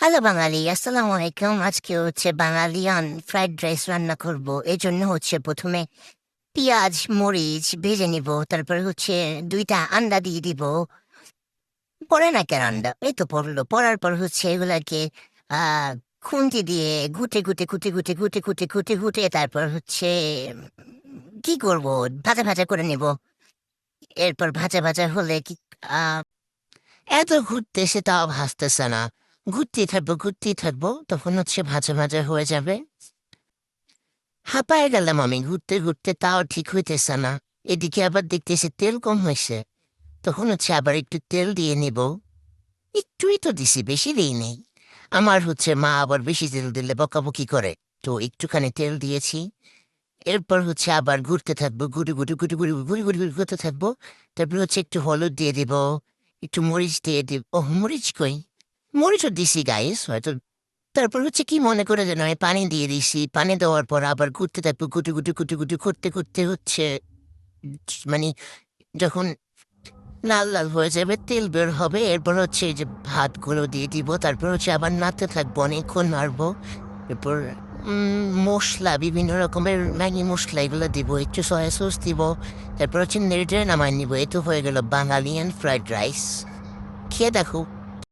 Hello বাঙালি, আসসালামু আলাইকুম। আজকে হচ্ছে বাঙালিয়ান ফ্রাইড রাইস রান্না করব। এজন্য হচ্ছে প্রথমে পেঁয়াজ, মরিচ ভেজে নিব। তারপরে হচ্ছে ২টা আন্ডা দিয়ে দিব। পড়ে না কেন আন্ডা? এই তো পড়লো। পড়ার পর হচ্ছে এগুলাকে আ খুন্তি দিয়ে ঘুটে তারপর হচ্ছে কি করব? ভাজা করে নিব। এরপর ভাজা হলে কি আ এত ঘুরতেছে তাও ভাজতেছে না। ঘুরতেই থাকবো। তখন হচ্ছে ভাজা হয়ে যাবে। হাঁপায় গেলাম আমি ঘুরতে তাও ঠিক হইতেছে না। এদিকে আবার দেখতেছি তেল কম হয়েছে। তখন হচ্ছে আবার একটু তেল দিয়ে নিব। একটুই তো দিছি, বেশি দিই নেই। আমার হচ্ছে মা আবার বেশি তেল দিলে বকাবকি করে। তো একটুখানি তেল দিয়েছি। এরপর হচ্ছে আবার ঘুরতে থাকবো। ঘুরতে থাকবো। তারপর হচ্ছে একটু হলুদ দিয়ে দিব। একটু মরিচ দিয়ে দিব। ওহ, মরিচ কই? মরিচও দিছি গাইস হয়তো। তারপর হচ্ছে কি মনে করে যেন আমি পানি দিয়ে দিছি। পানি দেওয়ার পর আবার ঘুরতে থাকবো। গুটি করতে হচ্ছে মানে যখন লাল হয়ে যাবে, তেল বের হবে। এরপর হচ্ছে এই যে ভাতগুলো দিয়ে দিব। তারপর হচ্ছে আবার নাড়তে থাকবো, অনেকক্ষণ নাড়বো। এরপর মশলা, বিভিন্ন রকমের ম্যাগি মশলা এগুলো দিব। একটু সয়া সস দিব। তারপর হচ্ছে নেড়ে নামায় নিব। এ তো হয়ে গেল বাঙালিয়ান ফ্রাইড রাইস। খেয়ে দেখো।